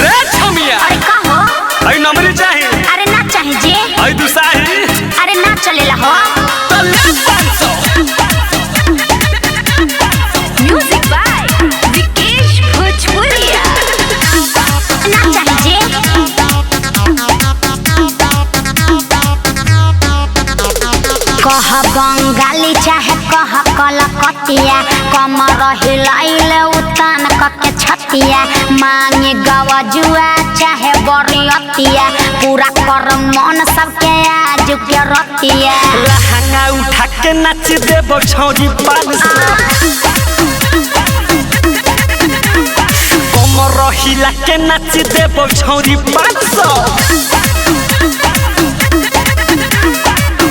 रे छमिया अरे का हो? आई नंबरी चाहिए। अरे ना चाहे जे। आई दुसाही। अरे ना चलेला हो। तो ले 500। म्यूजिक बाय विकेश भोजपुरिया। ना चाहे जे। कह बंगाली चाहे कह कलकतिया, कमर हिलाइले उतान कके छतिया, मांगे गवजुआ चाहे बरियतिया, पूरा कर मन सबके आज के रतिया। लहंगा उठा के नाच देबो छौरी 500। कमर हिला के नाच देबो छौरी 500।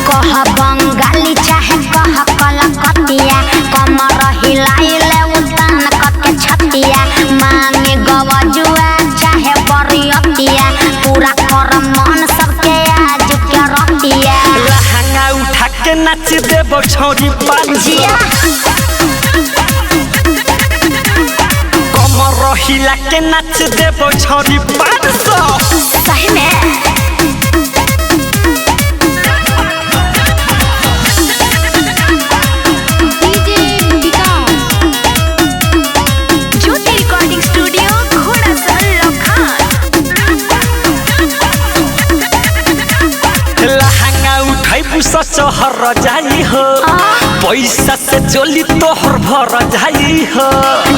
कह बंगाली चाहे कह कलकतिया, कमर हिलाइले उतान कके छतिया, मांगे गवजुआ चाहे बरियतिया, पूरा कर मन सबके आज के रतिया। लहंगा उठा के नाच देबो छौरी 500। कमर हिला के नाच देबो छौरी 500। सही में ज्योति रिकॉर्डिंग स्टूडियो घोड़ासर लखान। लहंगा उठाई पुसा शहर जाई हो, पैसा से चोली तोहर भर जाई हो।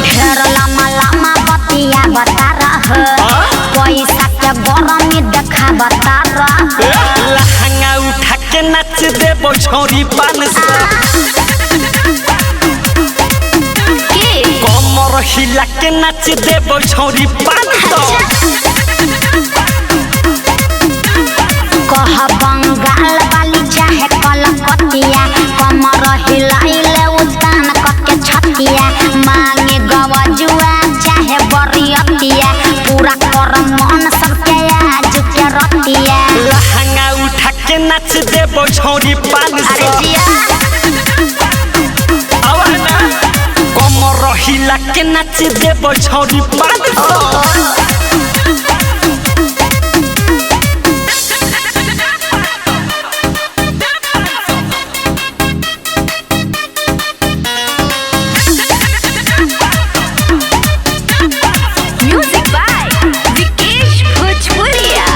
ढेर लम्बा लम्बा बतिया बता रहा, पैसा के गरमी देखा बता रहा। लहंगा उठा के नाच देबो छौरी 500। कमर हिला के नाच देबो छौरी 500। कह बंगाल वाली चाहे कलकतिया, कमर हिलाइले उतान कके छतिया, मांगे गवजुआ चाहे बरियतिया, पूरा कर मन सबके आज के रतिया। लहंगा उठा के नाच देबो छौरी 500। कमर हिला के नाच देबो छौरी 500। म्यूजिक बाय विकेश भोजपुरिया।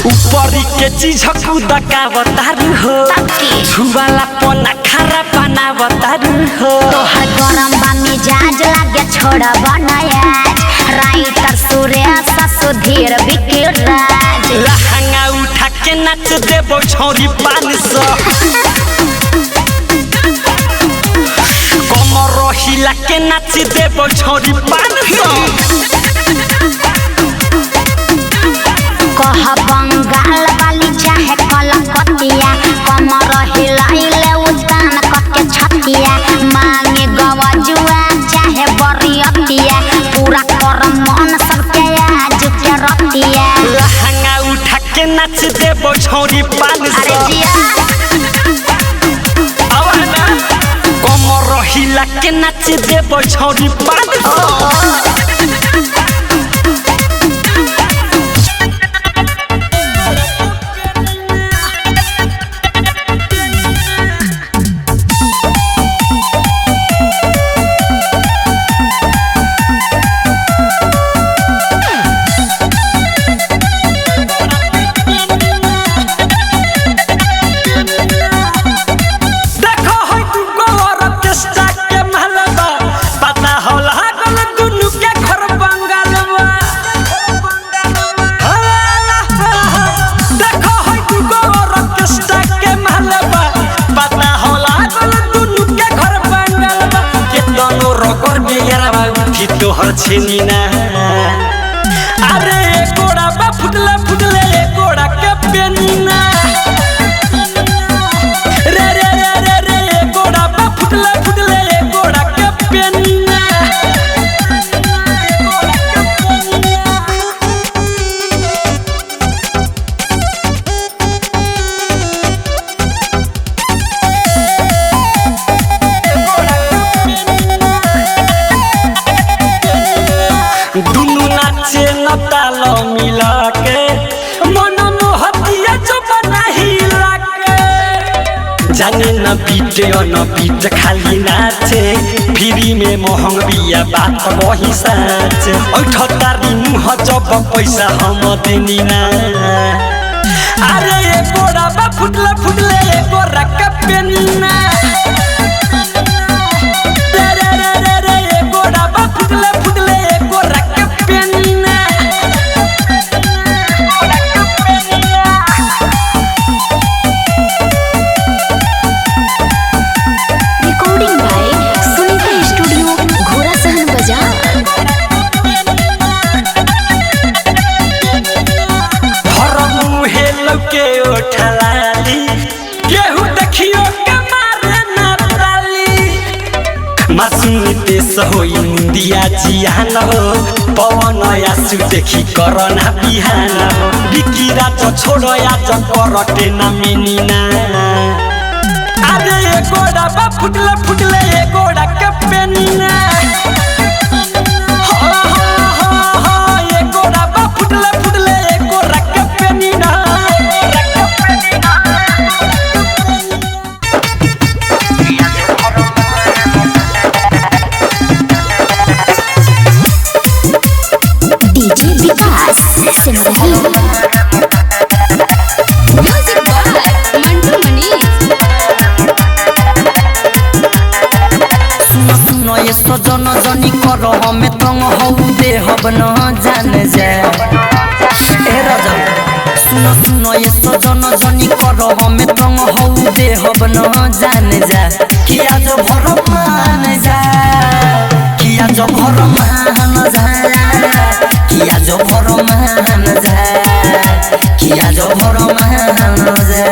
ऊपरी के चीज खुदा का बतारू हो, छुवाला पना खारा पाना बतारू हो। तोहर गरम बा मिजाज लागे छोड़ बनायाज, राइटर सुरेश सुधीर विकिराज। लहंगा उठा के नाच देबो छौरी 500। कमर हिला के नाच देबो छौरी 500। कह बंगाल वाली चाहे कलकतिया, कमर हिलाइले उतान कके छतिया, मांगे गवजुआ चाहे बरियतिया, पूरा कर मन सबके आज के रतिया। लहंगा उठा के नाच देबो छौरी 500। कमर हिला के नाच देबो छौरी 500। देखो होय तू गोर के स्टाक के महलबा, पता होला गल दुनु के घर बंगालबा। देखो होय तू गोर के स्टाक के महलबा, पता होला गल दुनु के घर बंगालबा। के दोनों रोकर बियारबा उठी तोहर छेनी ना। अरे गोड़ा बा फुटले फुटले गोड़ा के पेनीना। रे रे रे रे रे गोड़ा बा फुटले फुटले गोड़ा के पेनीना। ताल मिला के मन मोहतिया जो बनाही लाके जाने न बीटे न बीट खाली नाचे फ्री में महंग बिया बात वही साच ऐठतारी मुह जब पैसा हम देनी ना अरे ये गोड़ा बा फुटले फुटले ये गोरा के पेनीना फुटले फुटले एको रख पेनीना रिकॉर्डिंग बाय सुनीता स्टूडियो घोड़ा सहन बाजार हर मुहे लौके उठलाली केहू देखियो के मारे ना ताली मासूम देश होई इंडिया जियान हो पवन आसु देखी करना बिहान हो बिकिरा तो छोड़ो या तो करटे ना मिनीना अरे ये गोड़ा बा फुटले फुटले ये गोड़ा के पेनीना ये गोड़ा बा फुटले फुटले ये गोड़ा के पेनीना DJ Vikas Simrahi music by Mantu Manish सुनो सुनो ये सजन जनी करो हमें तंग हो दे हब न जान जा ए राजा सुनो सुनो ये सजन जनी करो हमें तंग हो दे हब न जान जा किया जो भर मान जा किया जो भर मान जा किया जो भर मान जा किया जो भर मान जा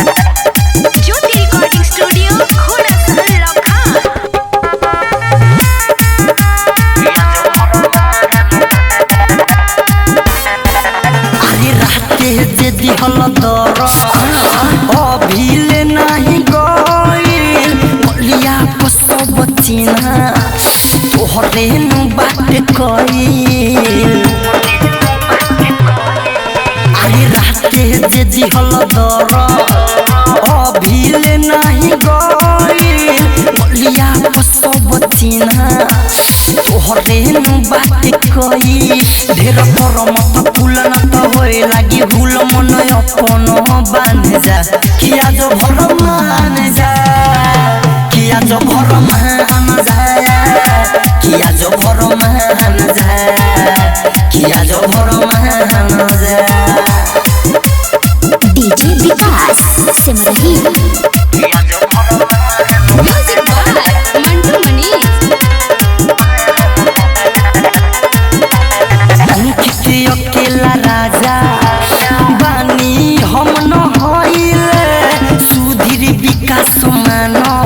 ज्योति रिकॉर्डिंग स्टूडियो घोड़ा सहन लखा अरे राते जे दिहल दर अभिले नहीं गइल बलिया को सब चिन्हा तोहरे नु बात कइल अरे राते जे दिहल दर अभिले नहीं गइल बलिया को सब चिन्हा तोहरे नु बात कइल ढेर पर मत फूल न तो होए लागी भूल मन अपन बांध जा किया जो भर मान जा किया जो भर मान जा किया जो भर मान जा किया जो भर मान जा DJ Vikas Simrahi music by Mantu Manish Ankit Akela राजा बानी हम न होइले सुधीर विकास मानो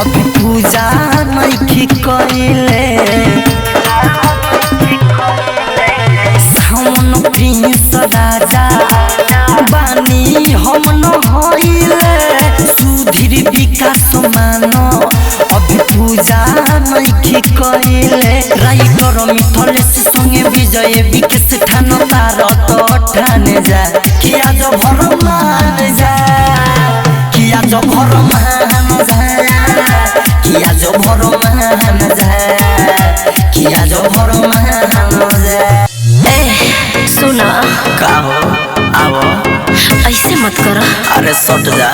अभी पूजा नहीं कइले सावन प्रिंस राजा बानी हम न होइले सुधीर विकास मानो अभी पूजा नहीं कइले राइटर मिथलेश संगे विजय विकेश ठान तार तो ठान जा किया जो भर मान जा किया जो भर मान जा किया जो भर मान जा किया जो भर मान जा सुना का हो आवो ऐसे मत करो अरे सट जा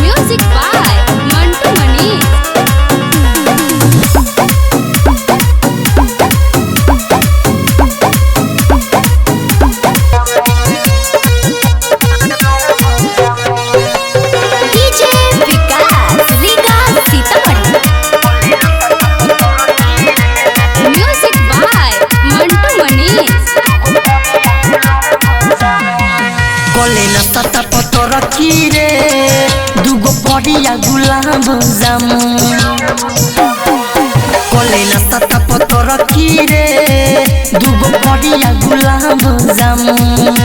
music by Mantu Manish DJ Vikas Riga Sitamarhi music by Mantu Manish कोले न सता पतर की रे दुगो पड़िया गुलाब जामुन कोले न सता पतर की रे दुगो बढ़िया गुलाब जामुन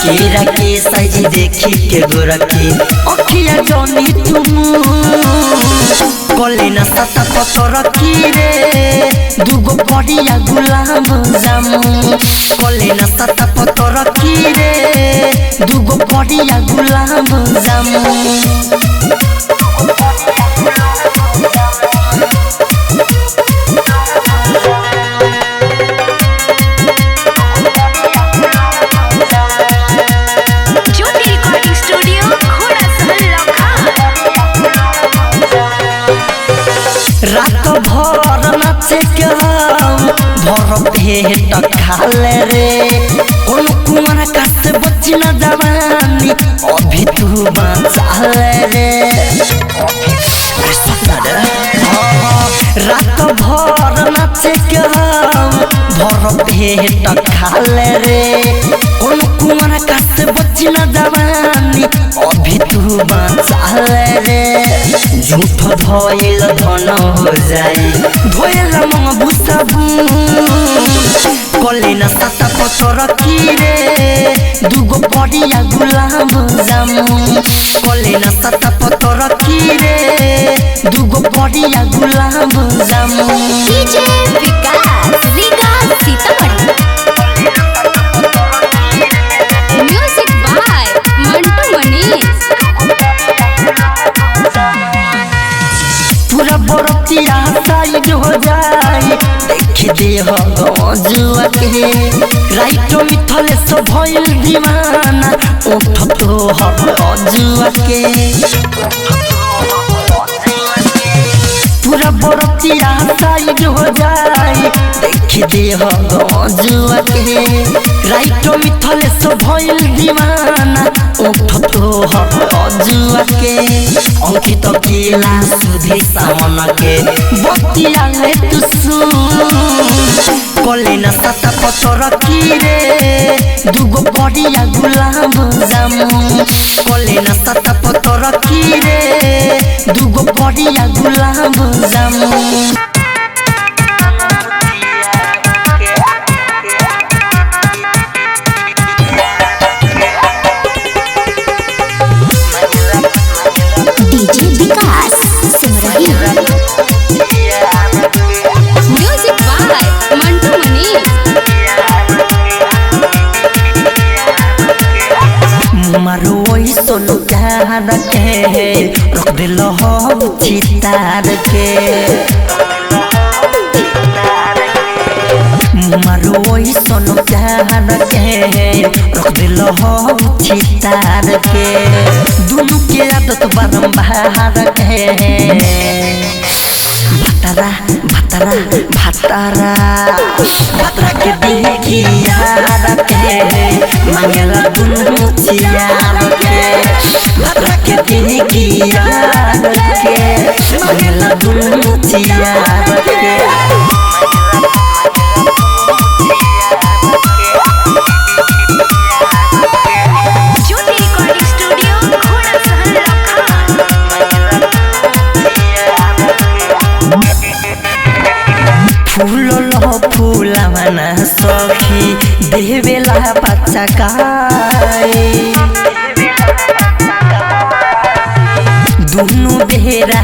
केरा के साइज देखी के गोरखी अखिया जनी तुम कले न सता पतर की रे दुगो बढ़िया गुलाब जामुन कले न सता पतर की रे दुगो बढ़िया गुलाब जामुन रात भर नाचे के भर पेट खाले रे कोनो कुमार का से बच्ची न जवानी अभी तू बाँचाले रे रात भर नाचे के भर पेट खाले रे कोनो कुमार का से बच्ची न जवानी अभी तू बाँचाले रे झूठ धोइल धन हो जाई धोइल मंग बुसाबू कले न सता पतर की रे दुगो बढ़िया गुलाब जामुन कले न सता पतर की रे दुगो बढ़िया gulab jamun DJ Vikas Riga Sitamarhi music by Mantu Manish पूरा बरतिया साइड हो जाए देख दे हो जुआ के राइट मिथले सब भइल दीवाना उठ तो हर जुआ के पूरा बरतिया साइड हो जाए देख दे हो जुआ के राइट मिथले सब भइल दीवाना उठ तो हर जुआ के अंकित केला सुधे सावन के बतिया ले तू सुन कले न सता पतर की रे दुगो बढ़िया गुलाब जामुन कले न सता पतर की रे दुगो बढ़िया gulab jamun DJ Vikas Simrahi music by Mantu Manish मारो सोनो प्यार के रख दिल हो चितार के मारो सोनो प्यार के रख दिल हो चितार के दोनों के आदत बारंबार के भतरा भतरा भतरा भतरा के देखी यार के मांगला दुनु चियार के भतरा के देखी यार के मांगला दुनु चियार के फूला मना सखी देवेला बच्चा काए दुनु बेरा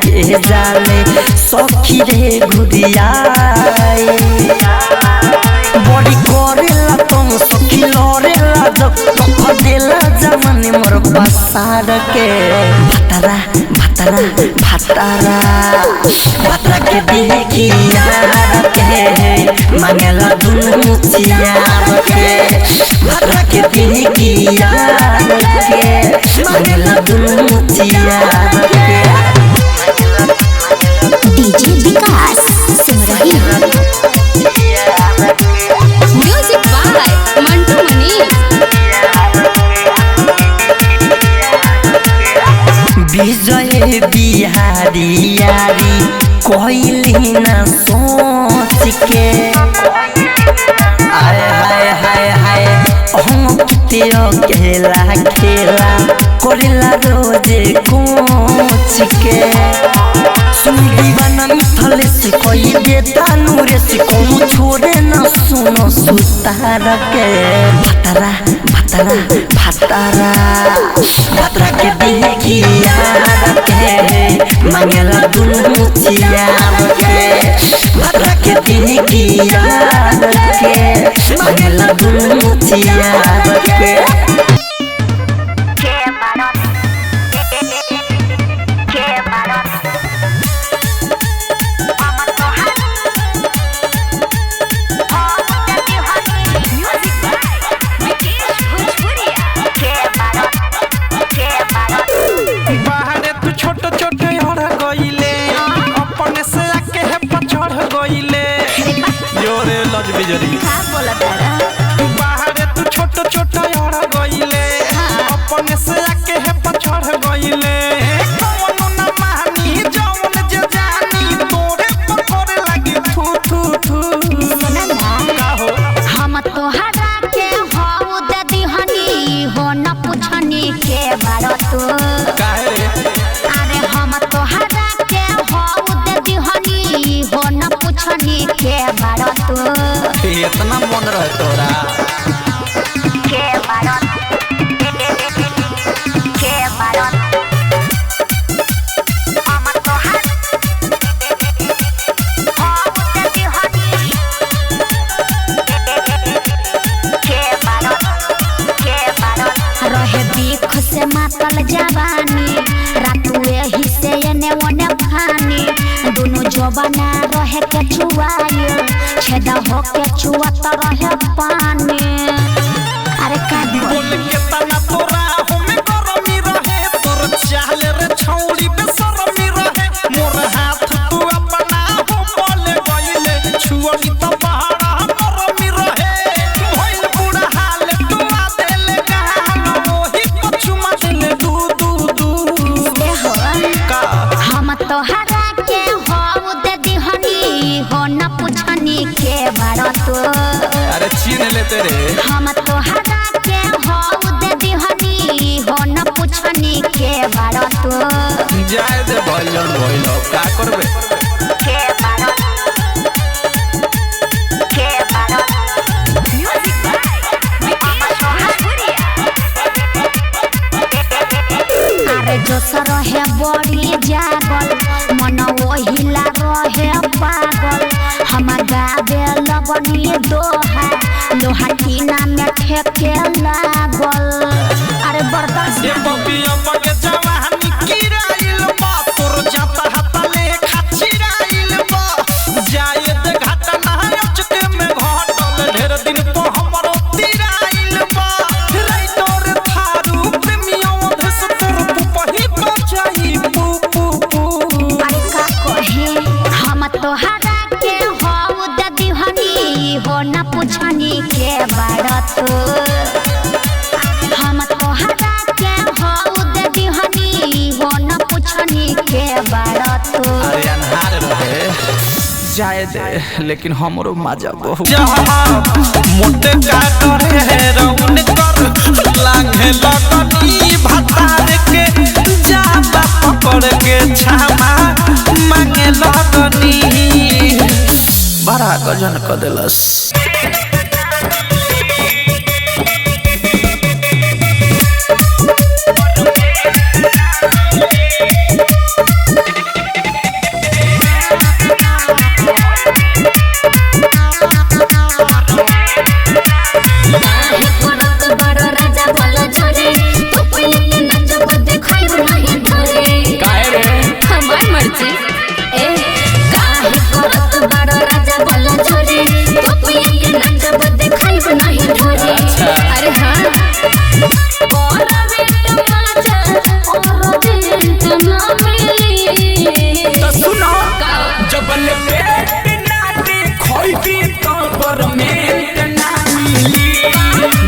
के जाले सखी रे घुरियाए बड़ी करेला तुम सखी लरेला जब कख देला जमाने मोर पसार के भतरा भतरा भतरा भतरा के देखी यार के मांगला दुनु चियार के भतरा के देखी यार के मांगला दुनु चियार के DJ Vikas Simrahi music by Mantu Manish Vijay Bihari यारी कोइली ना सोच के आय हाय हाय हाय हम किते अकेला खेला करेला रोजे कोच के सुन दीवाना मिथले से कोई देता नूरे से कोनो छोड़े ना सुतार के भतरा भतरा भतरा भतरा के देखी यार के मांगेला दुनु चियार के भतरा के देखी यार के मांगेला दुनु चियार के बाहर तू छोट छोट और गइले अपने से आके है पछड़ गइले कौन न मानी जौन जे जानी तोरे पकड़ लगी थू थू थू का हो हम तोहरा के हो दे दिहनी हो न पूछनी के बारो तू काहे रे अरे हम तोहरा के हो दे दिहनी हो न पूछनी के बारो तू इतना मन रहे तोरा के बारो हम तोहरा हो दे दिहनी रहे बीख से मातल जवानी रातू एही से एने ओने भानी दोनों जवाना रहे के छुआए छेदा हो के छुआत रहे पानी अरे का बोल के तना तोरा हमें गरमी रहे तोर चाहले रे छौड़ी बेशरमी रहे मोर हाथ तू अपना हो बोले गइले छुअनी तो पहाड़ा गरमी रहे भइल बुढ़ा हाल तू आ देले गाल ओही पछुमा देले दू दू दू ए हो का हम तोहरा के हो दे दिहनी हो न पूछनी के बारो तू अरे छीन लेते रे हम तोहरा के हो दे दिहनी हो न पूछनी के बारो तू जाए दे भइलन भइल का करबे के बारो म्यूजिक अरे जो सर है बड़ी जागल मन ओहिला रहे पागल हम गावे लगनी दोहा लोहा टीना में ठेके लागल अरे बर्दाश्त ये बबिया बगे जवानी किराइल बा तोर जाता हाथ ले खाचिराइल बा जाए दे घाटा ना अचके में घटल ढेर दिन तो हमरो तिराइल बा रई तोर थारू प्रेमियों धस तोर पुपही बचाई पू पू पू अरे का कहे हम तोहरा के हो दे दिहनी हो न पूछनी के बारत हम तोहरा के हो दे दिहनी हो न पूछनी के बारत अरे अनहार रहे जाए दे लेकिन हमरो मजा बहुत मोटे का करे रौन कर लांघे लगनी भतार के जाता पकड़ के छामा मांगे लगनी बड़ा गजन क देलस काहे रे हमार मर्जी ए काहे करत बड़ राजा बोला छोरी तो पिए के नचब देखाइब नहीं ढोरी अरे हां और बेटा माचा और दिल ना मिली तो सुनो जबल पेट नाटे खोइबी तो परमेंट ना मिली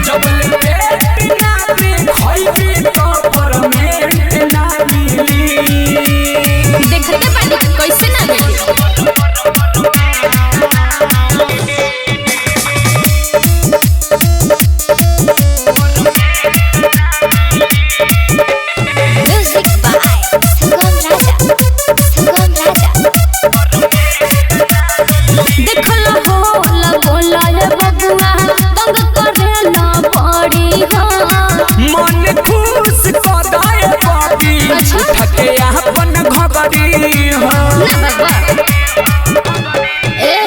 जबल पेट नाटे खोइबी तो परमेंट ना मिली देखते पानी कैसे ना मिली हो ना बाबा ए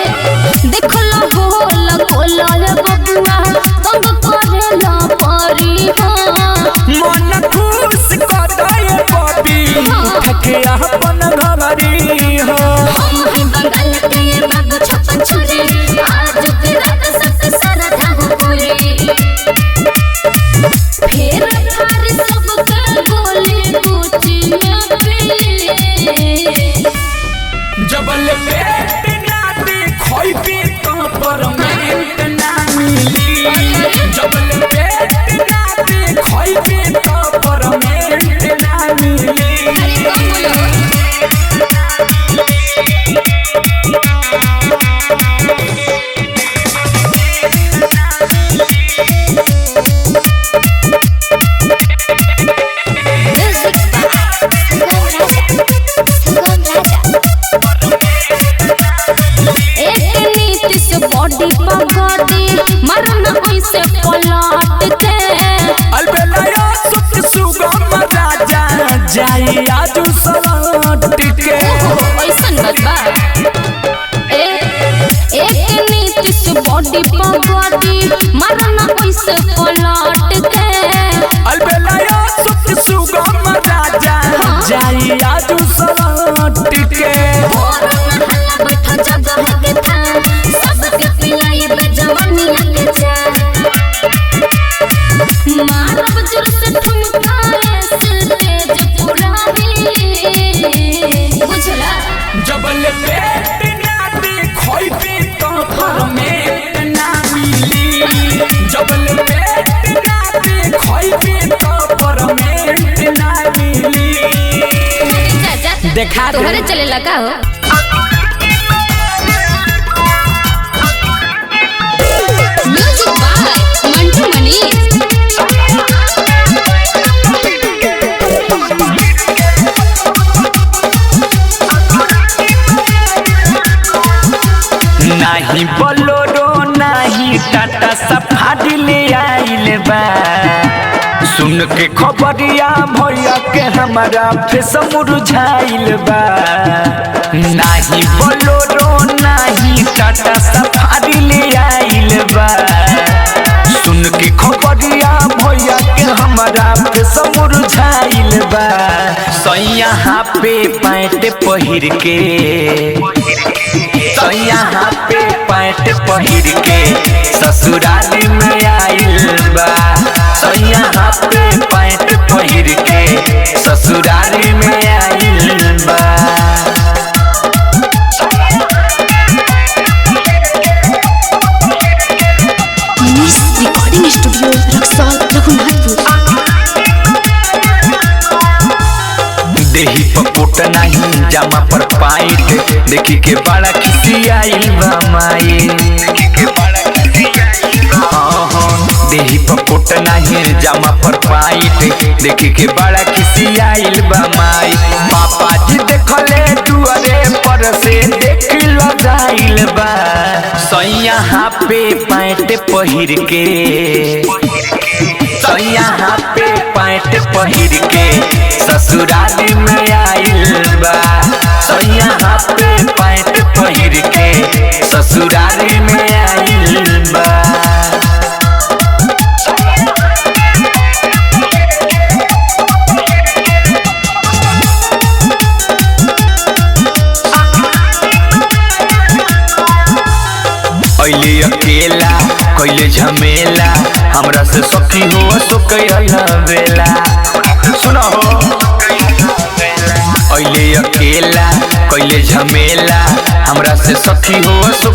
देखो लो होला कोला रे बबुआ तंग करेला परी हो मन खुश कर दे बबी थके अपन घरी हो हम ही बंगाल के ये बाबू छप्पन छुरी आज के रात सबसे सारा धाम पूरी फिर थार सबके बोले कुचिया पे जबल पेट ना दे खोई पे तो परमेंट ना मिली जबल पेट ना दे खोई पे तो परमेंट ना मिली बॉडी पगड़ी मरना ऐसे पलट के अलबेला सुख सुगम राजा जाई आजू सलट के ऐसन बा एक नीतिश बॉडी पगड़ी मरना ऐसे पलट के अलबेला सुख सुगम राजा जाई आजू सलट के बैठा जगह के था सबके पिलाई बेजवानी के जा मारब जोर से ठुमका स्टेज पूरा बुझला जबल पेट ना दे खोई पे तो परमेंट ना मिली जबल पेट ना दे खोई पे तो परमेंट ना मिली देखा तोहरे चले लगा हो म्यूजिक बाय मंटू मनीष नाही बोलोरो नाही टाटा सफारी ले आइल बा सुन के खबरिया भैया के हमारा फेस मुरझाइल बा नाही बोलोरो नाही टाटा सफारी ले आइल बा सुन के खबरिया भैया के हमारा फेस मुरझाइल बा सैया पे पैंट पहिर के यहाँ पे पैंट पहिर के ससुराल में आइल बा यहाँ पे पैंट पहिर के ससुराल में आइल बा रिकॉर्डिंग स्टूडियो रक्सौल रघुनाथपुर देही पपोट नहीं जामा पर पाइट देखी के बड़ा खिसी आइल बा माई देही पपोट नहीं जामा पर पाइट देखी के बड़ा खिसी आइल बा माई पापा जी देखले दुआरे पर से देख लो जाइल बा यहाँ पे पैंट पहिर के यहाँ पे पैंट पहिर के ससुराल में आइल बा यहाँ पे पैंट पहिर के ससुराल में आइल बा अइले अकेला कैले झमेला हमरा से सखी हो सो बेला सुना हो अइले अकेला कैले झमेला हमरा से सखी हो सो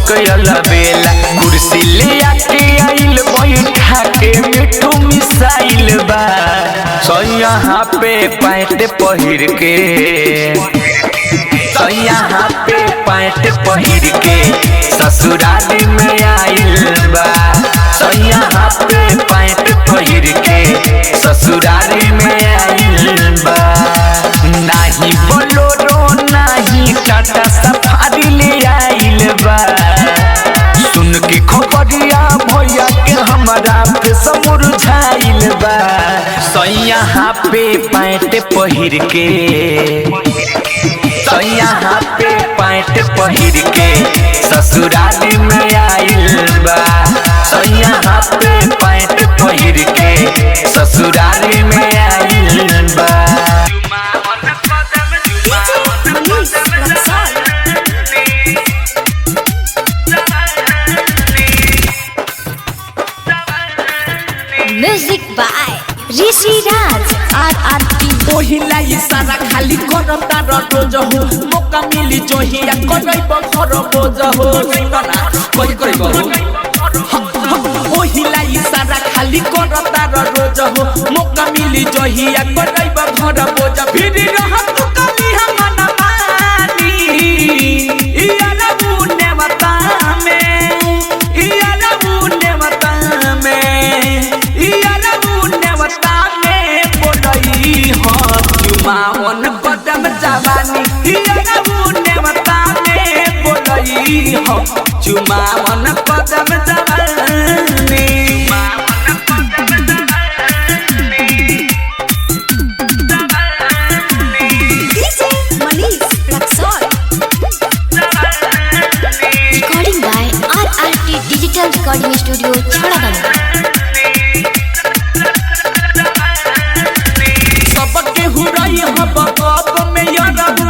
बेला कुर्सी ले आके आइल बैठा के मिठू मिसाइल बा यहाँ पे पैंट पहिर के यहाँ पे पैंट पहिर के ससुराल में आइल बा यहाँ पे पैंट पहिर के ससुराल में आइल बा नाही बोलोरो नाही टाटा सफारी ले आइल बा सुन के खबरिया भैया के हमारा फेस मुरझाइल बा यहाँ पे पैंट पहिर के सैया पे पैंट पहिर के ससुराली में आइल बा सैया पे पैंट पहिर के ससुराली में आइल बा music by Rishi Raj RRT। ओहिला इशारा खाली करता रोज हो मौका मिली जोहिया करैब घर बोझ हो कोई करैब ओहिला इशारा खाली करता रोज हो मौका मिली जोहिया करैब घर बोझ फिर रहत कमी हम न मानी इयाला बुने मता में इयाला बुने मता में इयाला बुने मता में बोलई हो चुमावन कदम जवानी इयाला बुने मता में बोलई हो चुमावन कदम जवानी recording by RRT digital recording studio Chhadagarh. सबके हुरई हब कब में यरबू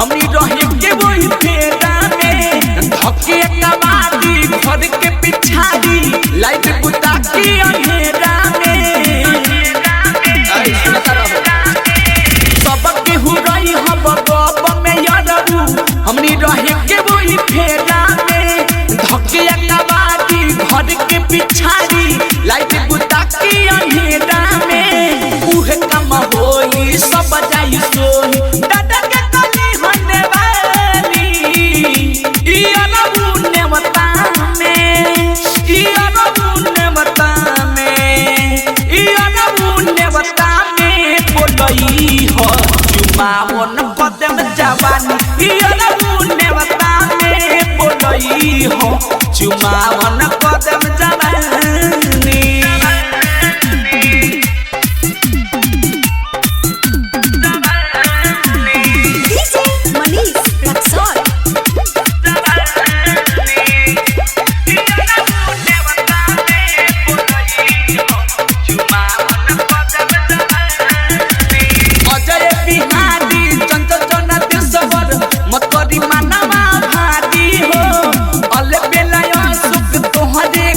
हमनी रहे के वही फेरा में धके कमादी घर के पिछाड़ी लाइट बुता के अंधेरा में सबके हुरई हब कब में यरबू हमनी रहे के वही फेरा में धके कमादी घर के पिछाड़ी लाइट बुता के अंधेरा में उहे काम होई सब जाई सोही दादा के कली होने वाली इयाला बुने मता में इयाला बुने मता में इयाला बुने मता में बोलई हो चुमावन कदम जवानी इयाला बुने मता में बोलई हो चुमावन कदम जवानी अजय बिहारी चंचल चना देशवर मत करी मानवा भारी हो अले बेलाय सुख तोहरे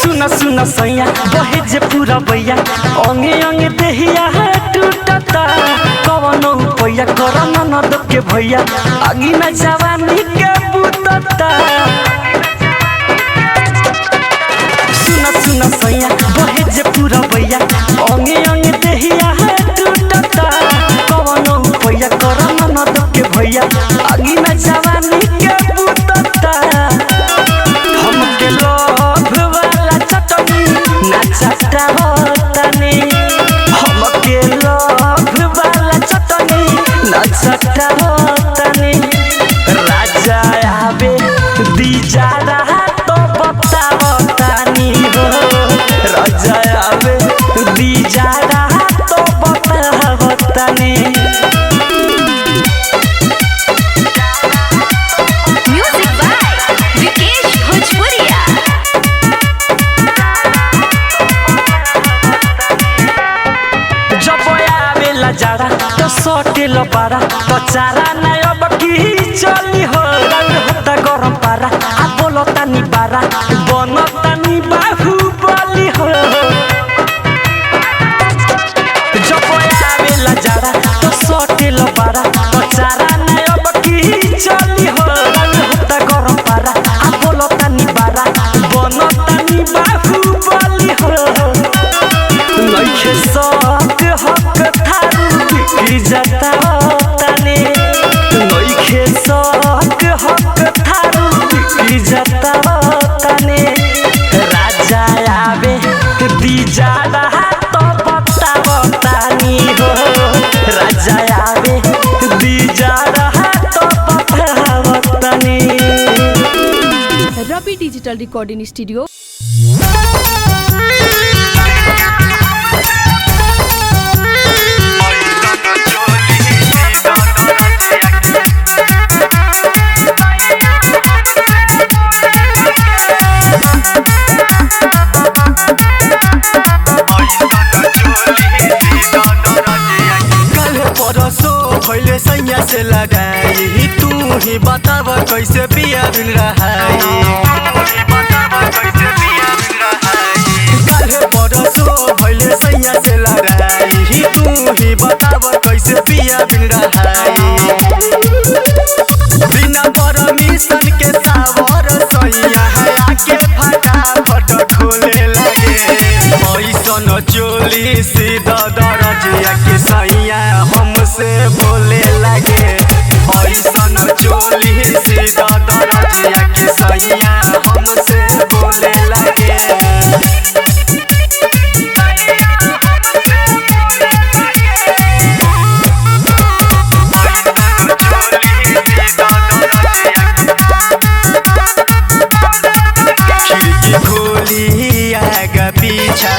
सुन सुन सैया बहे जे पूरा बैया अंगे अंगे देहिया टूटता कवनो पैया करम न दो के भैया आगी न जवानी के बुतता सुन सुन सैया बहे जे पूरा बैया अंगे अंगे देहिया टूटता कवनो पैया करम न दो के भैया आगी न जवानी के बुतता हमके लोभ वाला चटनी नाचता होतनी हमके लोभ वाला चटनी नाचता होतनी राजा आवे दीजा रहा तो बतावतानी हो राजा आवे दीजा रहा तो बतावतानी म्यूजिक बाय विकेश भोजपुरिया। जब आवेला जाड़ा तो सटेल पारा तो चारा नहीं अब की चली हो होता गरम पारा आ बोलो तानी बारा बनो तानी बाहुबली हो जब आवेला जाड़ा तो सटेल पारा तो चारा नहीं अब की चली हो होता गरम पारा आ बोलो तानी बारा बनो तानी बाहुबली हो नइखे शौक हक थारू बिक्री जाता होतनी नइखे शौक हक थारू बिक्री जाता होतनी राजा आवे दीजा रहा तो बतावतानी हो राजा आवे दीजा रहा तो बतावतानी। रवि डिजिटल रिकॉर्डिंग स्टूडियो। पहले सैया से लगाई तू ही बताव कैसे पिया बिन रहाई काहे परसो पहले सैया से लगाई तू ही बताव कैसे पिया बिन रहाई बिना परमिशन के सावर सैया आके फटाफट खोले लगे ऐसन चोली सीधा दरजिया के सैया हमसे बोले लगे ऐसन चोली सीधा दरजिया के सैया हमसे बोले लगे खिड़की खोली आगा पीछा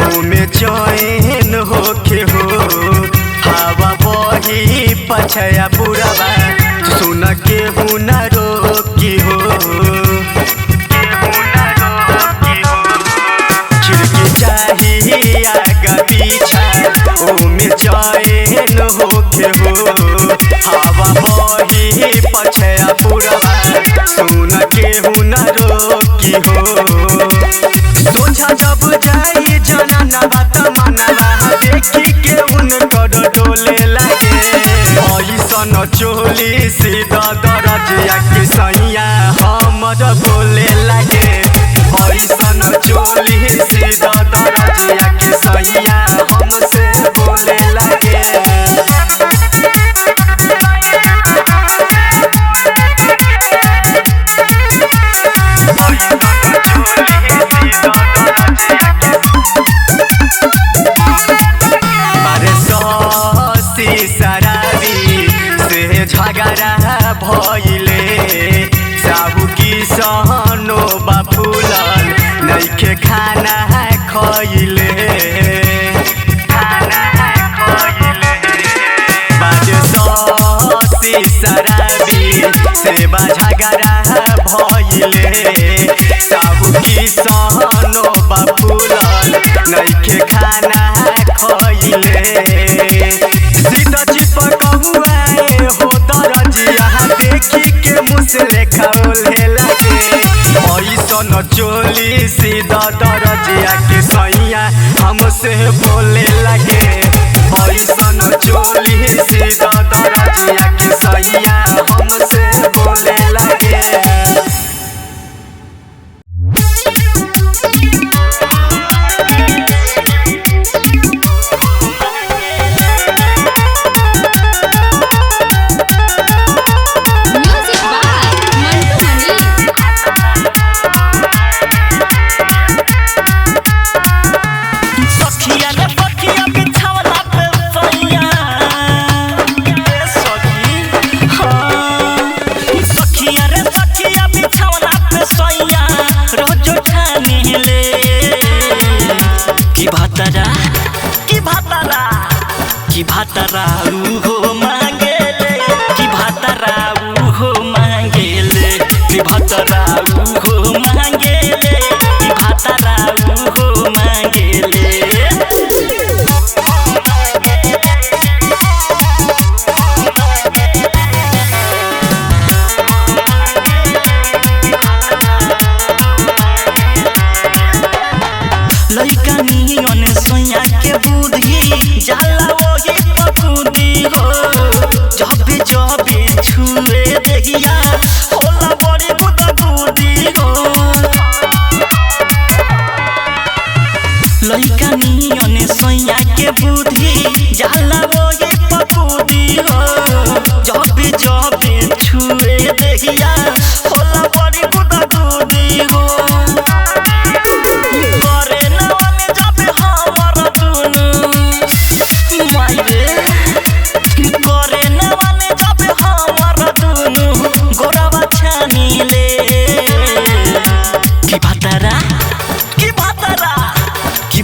ओमे चैन होके हो हवा बही पछया पुरवा सुन के हुना रोकी हो खिड़की चाहिए आगा पीछा ओमे चैन होके हो हवा बही पछया पुरवा सुन के हुना रोकी हो सोचा जब जाई जना बात मनवा देखी के उनकर डोले लगे ऐसन चोली सीधा दरजिया के सैया हमर बोले लगे ऐसन चोली सीधा दरजिया के सैया हमसे बोले लगे शराबी से झगड़ा भइले साबु की सहनो बाफुलल नइखे खाना खइले बाजे ससी शराबी से झगड़ा भइले साबु की सहनो बाफुलल नइखे खाना खइले सीधा चिपक हुआए हो दरजिया देखी के मुझसे खाओले लगे ऐसन चोली सीधा दरजिया के सैया हमसे बोले लगे ऐसन चोली सीधा दरजिया के सैया हमसे बोले लगे। की भातरा हो मांगेले की भातरा हो मांगेले की भातरा हो मांगेले की भातरा हो मांगेले। लइका नियन सोया के बुद्धि जाला वही पकुदी हो जब जब छुए देहिया होला बड़ी गुदगुदी हो। लइका नियन सोया के बुद्धि जाला वही पकुदी हो जब जब छुए देहिया होला बड़ी गुदगुदी हो।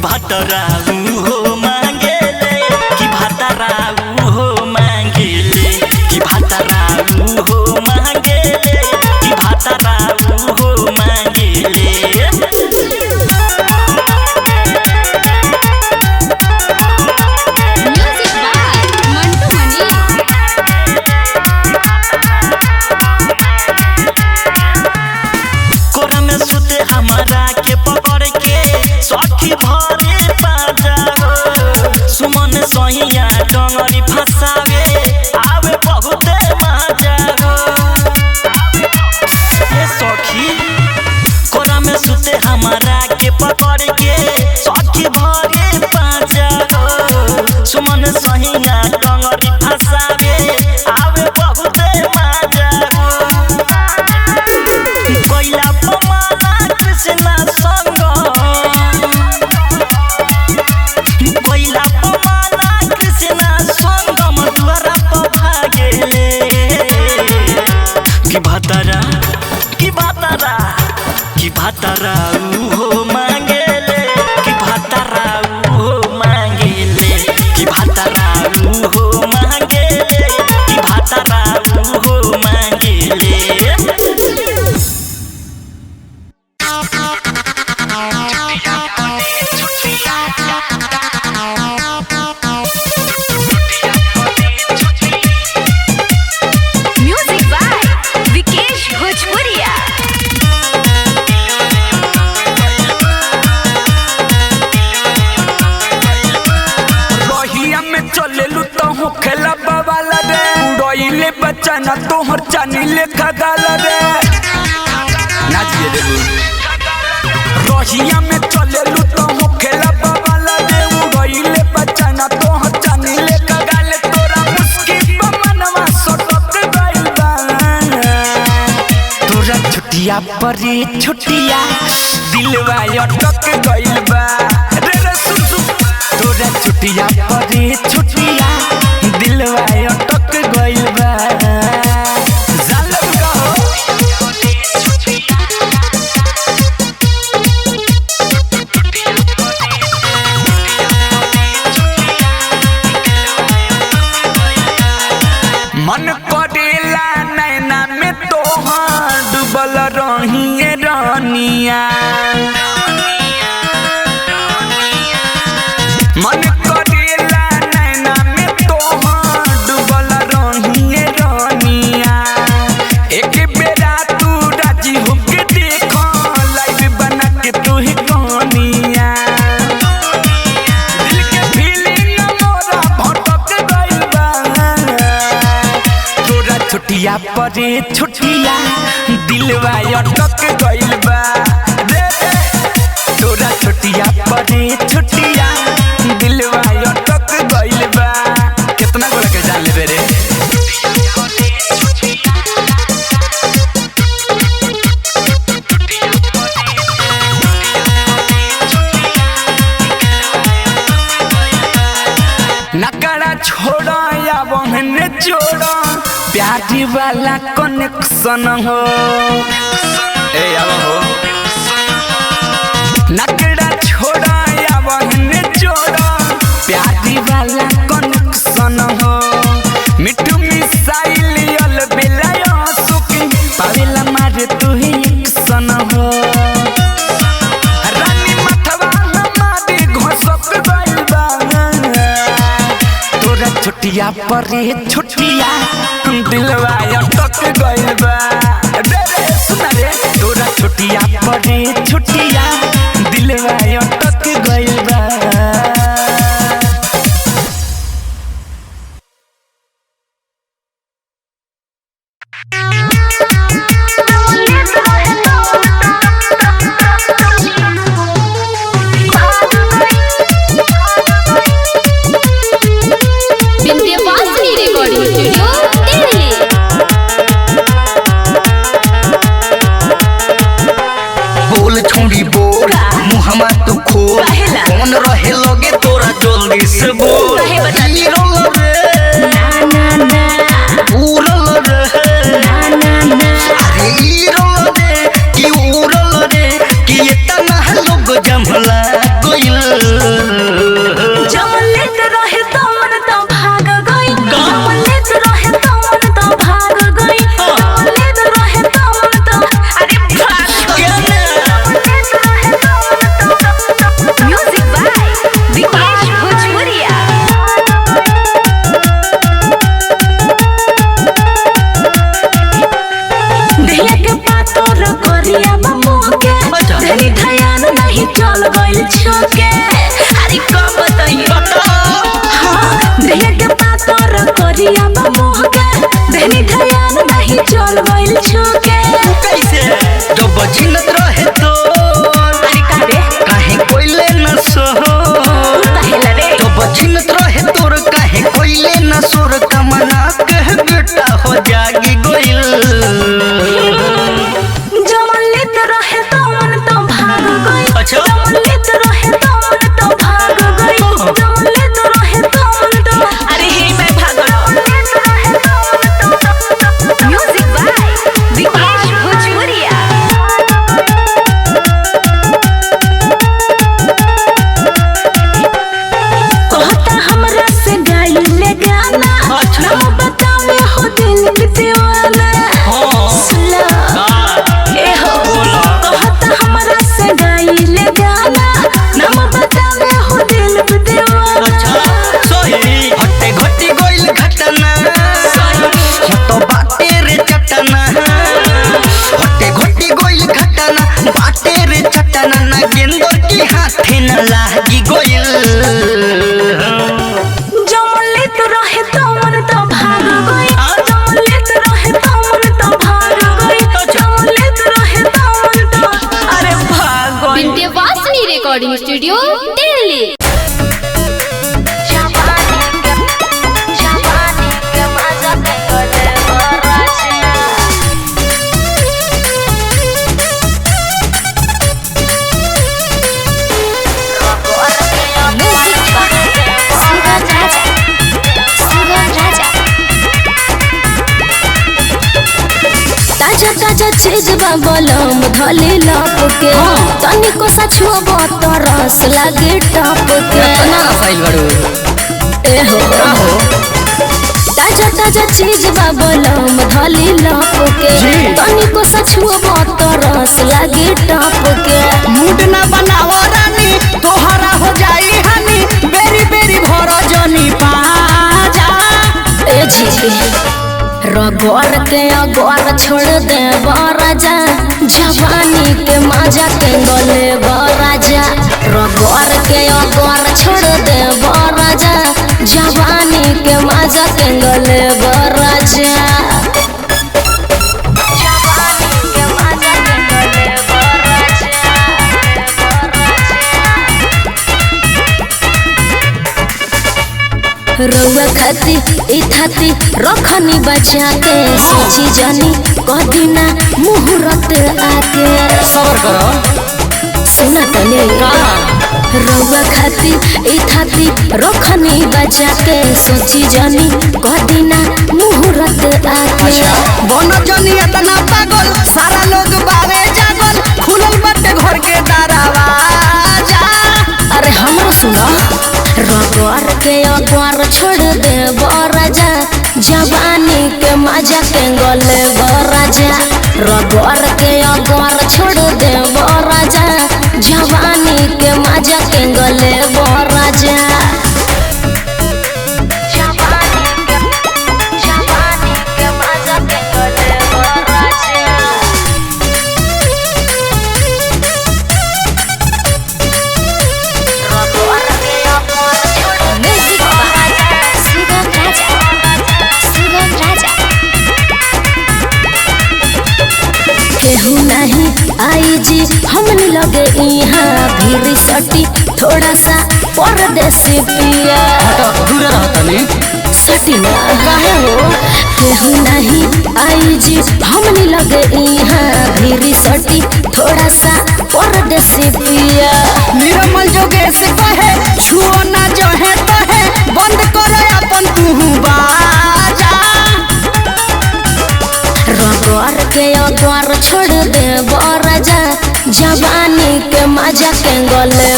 भातरा हो मांगेले की भातरा हो मांगेले की भातरा हो मांगेले की भातरा हो मांगेले। कोरा में सुते हमारा के पकड़ के सखी भरे पाजा हो सुमन सहिया डंगरी फसावे आवे बहुते मजा हो। ये सखी कोरा में सुते हमारा के पकड़ के सखी भरे पाजा हो सुमन सहिया डंगरी फसावे आवे बहुते मजा हो। कोइला पमाना कृष्णा संग कोइला पमाना कृष्णा संगम द्वारा भागेले की भातरा की भातरा की भातरा हो मांगेले की भातरा हो मांगेले की भातरा हो मांगेले की भातरा हो मांगेले। म्यूजिक बाय विकेश भोजपुरिया। रहिया में चलेलू तो हो खेला बाबाला रे उड़इले बच्चा ना तोहर चानी लेखा गाला रे नाचिए देबू। रहिया में चलेलू तो हो खेला बाबाला रे उड़इले बच्चा ना तोहर चानी लेखा गाले तोरा मुस्की मनवा सटक गइल बा तोरा छुटिया परी छुटिया दिलवा अटक गइल बा रे रे सुन तोरा छुटिया परी छुटिया दिलवा अटक गइल बा। जालब कहो मन करेला नैना में तोहार डूबल रहिए रानिया दुनिया दिल के फीलिंग मोरा भटक गइल बा तोरा छुटिया परे छुटिया दिलवा अटक गइल बा रे तोरा छुटिया परे छुटिया दिलवा अटक गइल बा कितना गोरा के जान लेबे रे नकड़ा छोड़ा या बहने जोड़ा प्यारी वाला कनेक्शन हो ए अब हो नकड़ा छोड़ा या बहने जोड़ा प्यारी वाला कनेक्शन हो मिठू मिसाइल यल बेलायो सुकी पावेला मारे तू ही एक्शन हो रानी मथवा हमारी घोसक गइल बा तोरा छुटिया परे छुटिया दिलवा अटक गइल बा रे सुना रे तोरा छुटिया परे छुटिया दिलवा अटक गइल बा विंध्यवासिनी रिकॉर्डिंग स्टूडियो दिल्ली। बोल छोड़ी बोल मुहम्मा तू खोल कौन रहे लगे तोरा जल्दी से बोल हीरो रे उड़ल रे अरे हीरो रे कि उड़ल रे कि इतना लोग जमला गइल जमलेत रहे तमन त भाग गई जमलेत रहे तमन त भाग गई जमलेत रहे तमन त अरे भाग जमलेत रहे तमन त म्यूजिक बाय विकेश भोजपुरिया देहिया के पातोर करिया मोह के धनी धयान नहीं चल गइल छोके अरे कब बताइए देहिया के पातोर करिया मोह के धनी धयान नहीं चल गइल छोके कैसे जब जिनत रहे तो अरे काहे काहे कोइले न सो काहेला रे जब जिनत रहे तोर काहे कोइले न सोर कमना के बेटा हो जागी गइल जमलेत रहे तमन त भाग गई अच्छा। जमलेत रहे तमन त भाग गई जमलेत रहे तमन त अरे हे मैं भागल म्यूजिक बाय विकेश भोजपुरिया कहता हमरा से गाइले गाना नाम बतावे हो दिल के दीवाना सुला ए हो कहता हमरा से गाइले गाना नाम बतावे हो दिल के दीवाना सही हटे घटी गइल घटना तो बाटे रे चटना हटे घटी गइल घटना बाटे रे चटना ना गेंदर की हाथे न लागी गइल जमलेत रहे तमन त भाग गई जमलेत रहे तमन त भाग गई जमलेत रहे तमन त अरे भाग गई विंध्यवासिनी रिकॉर्डिंग स्टूडियो दिल्ली ताजा ताजा चीज बलम धले लप के तनिको सा छुअब त रस लागे टप के ए हो ताजा ताजा चीज बलम धले लप के तनिको सा छुअब त रस लागे टप के मूड ना बनाओ रानी तोहरा हो जाई हानी बेरी बेरी भरो जनी पाजा ए जी रगड़ के अगौर छोड़ दे राजा जवानी के मजा के गले राजा रगड़ के अगौर छोड़ दे राजा जवानी के मजा के गले राजा रउआ खाती इथाती रखनी बचा के सोची जानी कदिना मुहूर्त आके सबर करो सुना तने रउआ खाती इथाती रखनी बचा के सोची जानी कदिना मुहूर्त आके बन जनी इतना पागल सारा लोग बारे जागल खुलल बाटे घर के दरवाजा। अरे हमरा सुना रगड़ के अगौर छोड़ दे राजा जवानी के मजा के गले राजा रगड़ के अगौर छोड़ दे राजा जवानी के मजा के गले राजा केहू नहीं आई जी हमने लगे यहाँ भीड़ सटी थोड़ा सा परदेसी पिया दूर रहता नहीं सटी ना काहे हो केहू नहीं आई जी हमने लगे यहाँ भीड़ सटी थोड़ा सा परदेसी पिया निर्मल जोगेश कहे छुओ ना जो है तो है बंद करो अपन तू बाजा। रगड़ के अगौर छोड़ दे राजा जवानी के मजा के गले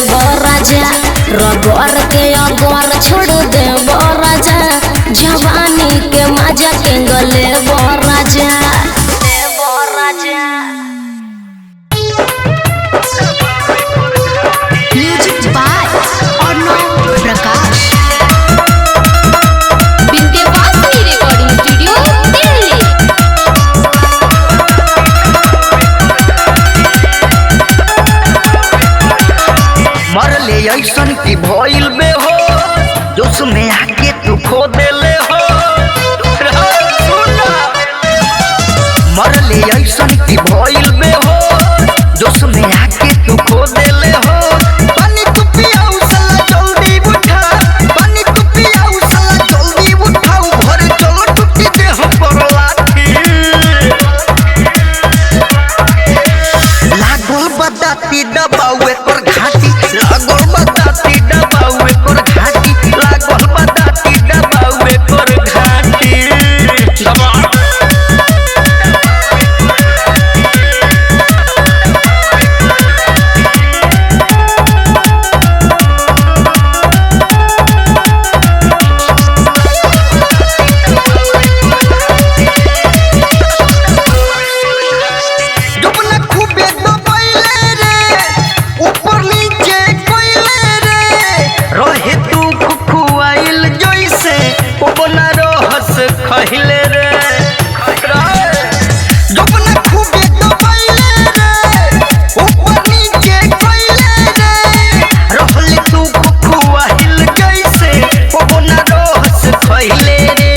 राजा रगड़ के अगौर छोड़ दे राजा जवानी के मजा के गले राजा music by Arnav Prakash Vidyavasini recording studio Delhi मरले ऐसन की भइल में हो जोश में आके तू खो देले हो मरले ऐसन की भइल में हो जोश में आके तू खो देले हो पानी तू पियाऊ साला जल्दी उठा पानी तू पियाऊ साला जल्दी उठाऊ भरे चलो टूटी दे हम पर लाठी लागल बदाती दबावे पर घाटी लागल बदाती दबावे पर घाटी लागल बदाती दबावे पर घाटी दबा डुबना खूबे दबाइले रे ऊपर नीचे कोइले रे रहे तू खुखुआइल जैसे ओ बना रहस खहिले रे डुबना खूबे दबाइले रे ऊपर नीचे कोइले रे रहले तू खुखुआइल जैसे ओ बना रहस खहिले रे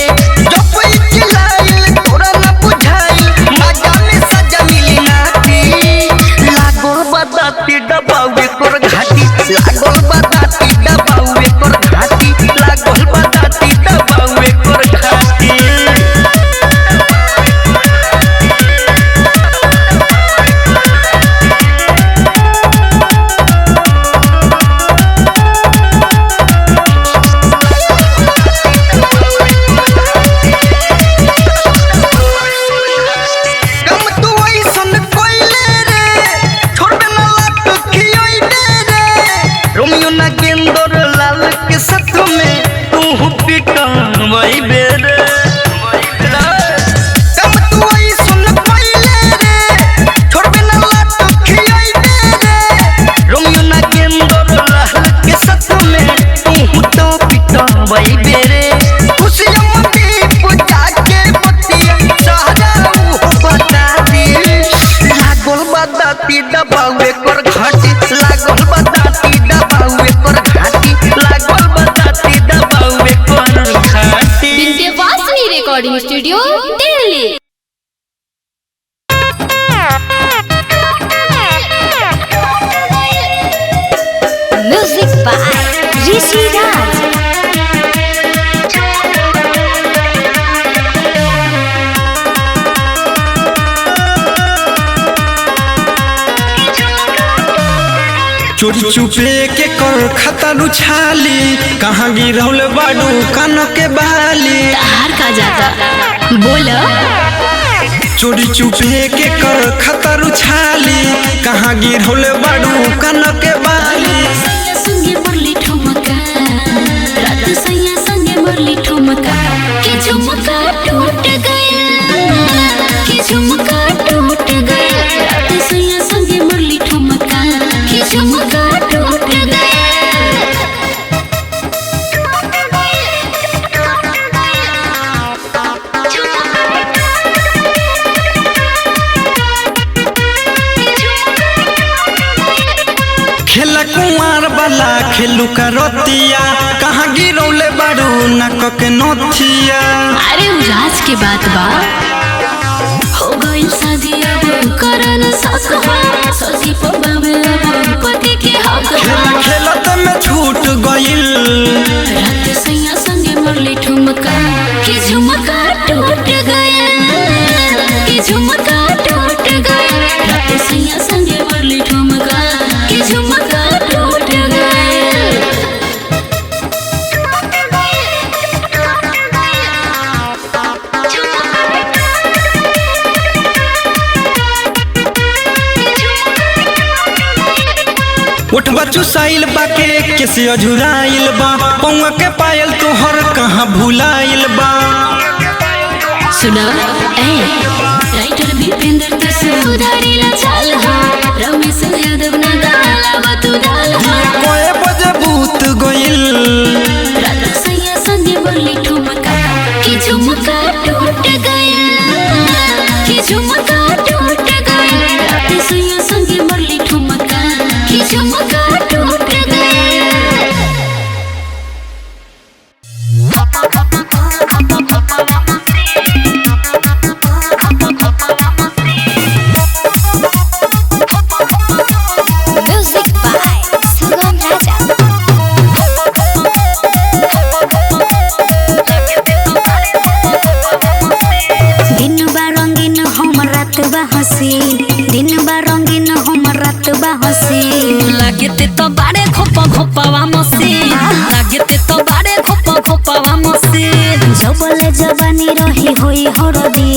जब चिल्लाइल तोरा ना बुझाइल मजा में सजा मिली नाती लागल बदाती दबावे कर घाटी लागल बदाती दबावे कर घाटी लागल बदाती दबावे कर घाटी कम तू ऐसन कोइले रे छोड़बे ना लाट खियोइबे रे रोमियो ना गेंदर लाल के साथ में तू पिटवाइबे रे कम तू ऐसन कोइले रे छोड़बे ना लाट खियोइबे रे रोमियो ना गेंदर लाल के साथ में तू तो पिटवाइबे रे खुशियां मती पूजा के पतिया by Rishi Raj. चोरी चुपे के कर खतर उछाली कहाँ गिरौल बाडू कान के बाली हार का जाता बोलो चोरी चुपे के कर खतर उछाली कहाँ गिरौल बाडू कान के बाली सैया संगे मुरली ठुमका रात सैया संगे मुरली ठुमका के झुमका टूट गया के झुमका टूट गया रात सैया संगे मुरली ठुमका के झुमका टूट गया खेला कुमार वाला खेलू का रोतिया कहाँ गिरौले बाडू नाक के नथिया अरे उजाज के बात बा हो गई शादी अब करन सकवा सजी पबावे अब पति के हक खेला खेलत में छूट गइल रात सैया संगे मुरली ठुमका के झुमका टूट गया के झुमका टूट गया रात सैया संगे मुरली ठुमका के झुमका टूट गया उठ बच्चू साइल बाके कैसे अझुराइल बा पौआ के पायल तोहर कहाँ भुलाइल बा सुना ए राइटर भूपेंद्र तो सुधारेला चाल हा रमेश यादव ना गाला बतू डाल हा कोए बजे भूत गइल रात सैया संगे मुरली ठुमका के झुमका टूट गया के झुमका टूट गया रात सैया संगे मुरली ठुमका के झुमका टूट गया Music by Sugam Raja. दिन बा रंगीन हम रात बा हसीन दिन बा रंगीन हम रात बा हसीन लागते तो बारे खोपा खोपावा मसीन लागते तो बारे खोपा खोपावा मसीन जबले जवानी रही होई हरदी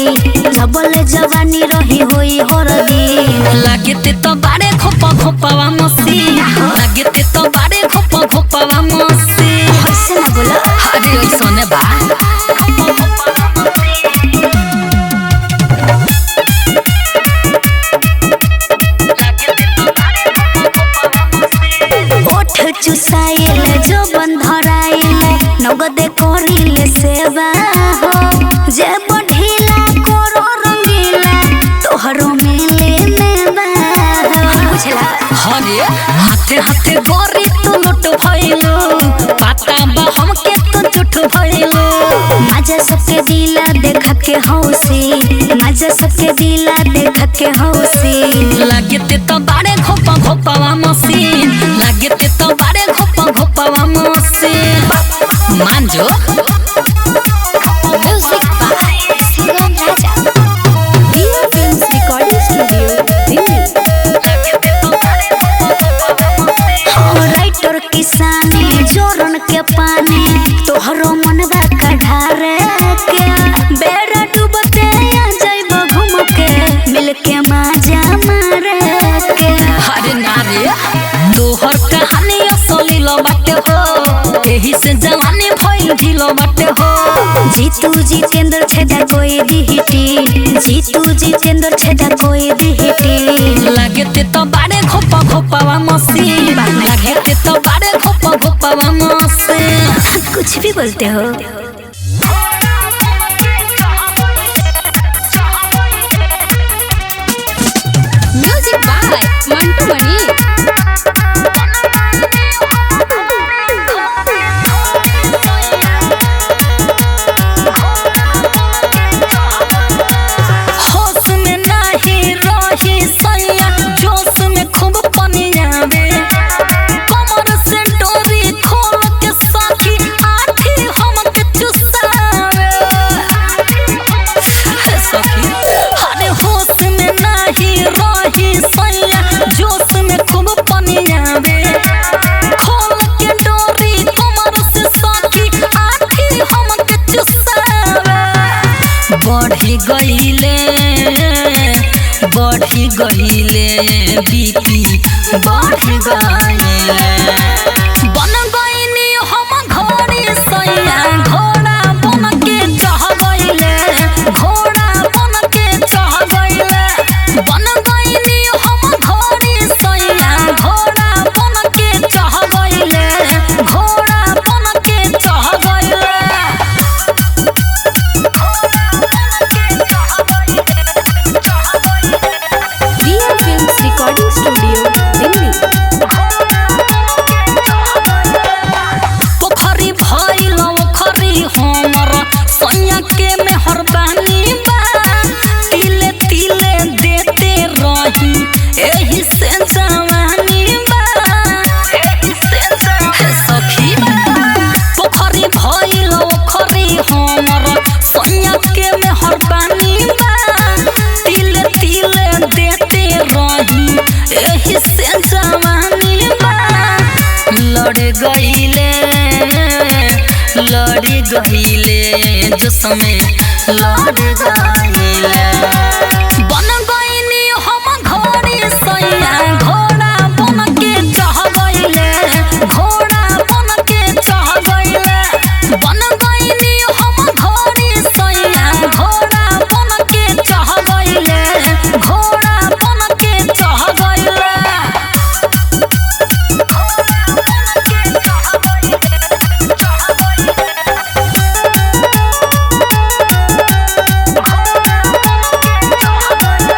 जबले जवानी रही होई हरदी लागते तो बारे खोपा खोपावा मसीन लागते तो बारे खोपा खोपावा मसीन ऐसे ना बोला अरे सोने बा ओठ चुसाइल जो बंधराइल नगदे करिले सेवा हो जे बढ़िला करो रंगीला तोहरो मेले में बा बुझला हरे हाथे हाथे गोरी तू लुट भइलो पाता बा हमके तू चुट भइलो माजा सबके दिला देख के हौसी माजा सबके दिला देख के हौसी लागते तो बारे खोपा खोपावा मसीन लागते तो बारे खोपा खोपावा मसीन मान जो music by Sugam Raja Dear Films Recording Studio, Delhi. Writer किसानी जोरन के पानी तोहरो मनवा कढ़ारे के बेड़ा डूबते आ जाइब घूम के मिल के माजा मारे के अरे नारे तोहर कहानी असली लो बाटे हो एही से जवानी भइल ढिलो बाटे हो जीतू जितेंद्र छेदा कोई दिहिटी जीतू जितेंद्र छेदा कोई दिहिटी लागते तो बारे खोपा खोपावा मसीन लागते तो बारे खोपा खोपावा मसीन कुछ भी बोलते हो Music by Mantu Mani. होश में नहीं रही सैया जोश में खूब पानी आवे कमर से डोल बढ़ी गईले बीपी बढ़ी गईले बन गईनी हम घोड़ी सैया घोड़ा बन के चढ़ गईले घोड़ा बन के चढ़ गईले बन गईनी हम घोड़ी सैया घोड़ा बन के चढ़ गईले घोड़ा बन के चढ़ गईले Dear Films Recording Studio, Delhi. पोखरी भइल ओखरी हमर सैया के मेहरबानी बा तिले तिले देते रही एही से जवानी बा हे सखी पोखरी भइल ओखरी हमर सैया के मेहरबानी बा तिले तिले देते रही एही से जवानी बा लड़ गईले जो समय लड़ गईले बन गईनी हम घोड़ी सैया घोड़ा बन के चढ़ गईले घोड़ा बन के चढ़ गईले बन गईनी हम घोड़ी सैया घोड़ा बन के चढ़ गईले घोड़ा बन के चढ़ गईले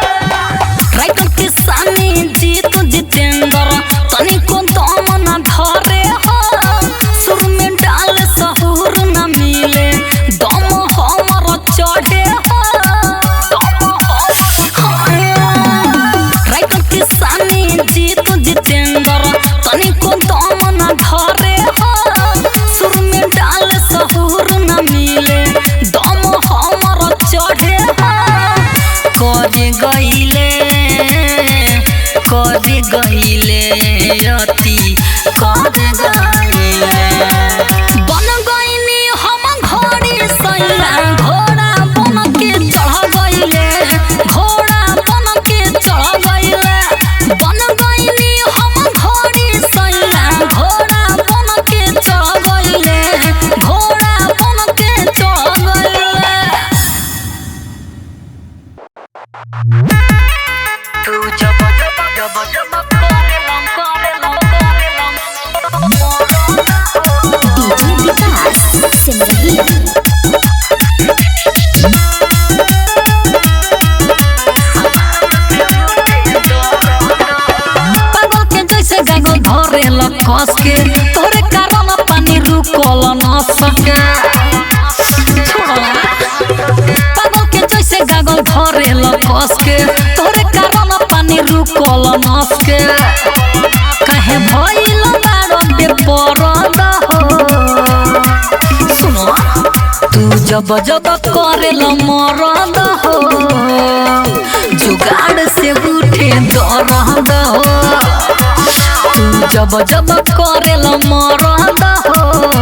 राइटर किसानी जीत जितेंद्र तनिको दम न धरे हो सुर में डाल सहूर न मिले दम हमर चढ़े हो राइटर किसानी जीत जितेंद्र तनिको दम न धरे हो सुर में डाल सहूर न मिले दम हमर चढ़े हो कर गईले अति कर गईले बन गईनी हम घोड़ी सैया घोड़ा बन के चढ़ गईले घोड़ा बन के चढ़ गईले बन गईनी हम घोड़ी सैया घोड़ा बन के चढ़ गईले घोड़ा बन के चढ़ गईले तू जब DJ विकास सिमरही पागल के जैसे गागल धरेल कस के तोरे कारण पानी रुकल न सके पागल के जैसे गागल धरेल कस के तोरे कारण पानी रुकल न सके काहे भइल बारो बेपरद हो सुनो तू जब जब करेल मरद हो जुगाड़ से उठे दरद हो तू जब जब करेल मरद हो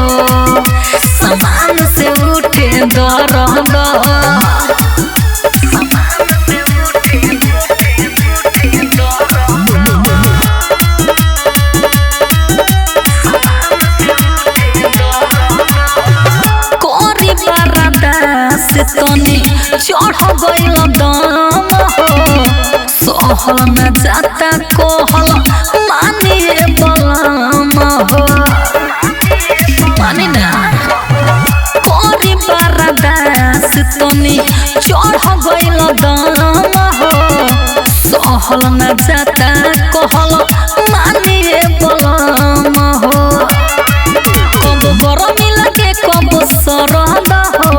समान से उठे दरद हो कोरी बरदा से तनी चढ़ गइल दम हो सहल न जाता कोहल मानी बलम हो मानी ना कोरी बरदा से तनी चढ़ गइल दम हो सहल न जाता कोहल मानी बलम हो कब गरमी लगे कब सरद हो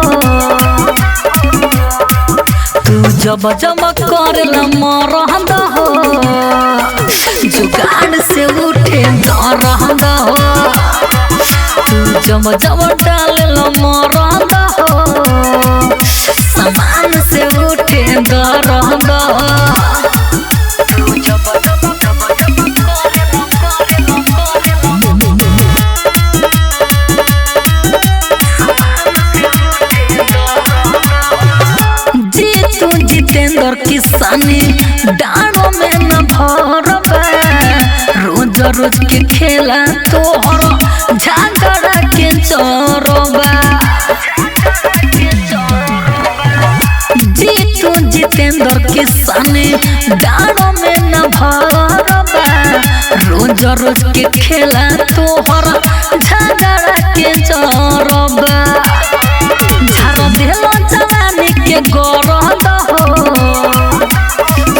तू जब जब करेल मरद हो जुगाड़ से उठे दरद हो तू जब जब डालेल मरद हो समान से उठे दरद हो तू जब जब किसानी डारो में न भरबा रोज रोज के खेला तोहर झगड़ा के चोरबा जीतू जितेंद्र किसानी डारो में न भरबा रोज रोज के खेला तोहर झगड़ा के चोरबा झाड़ देलो जवानी के गरद हो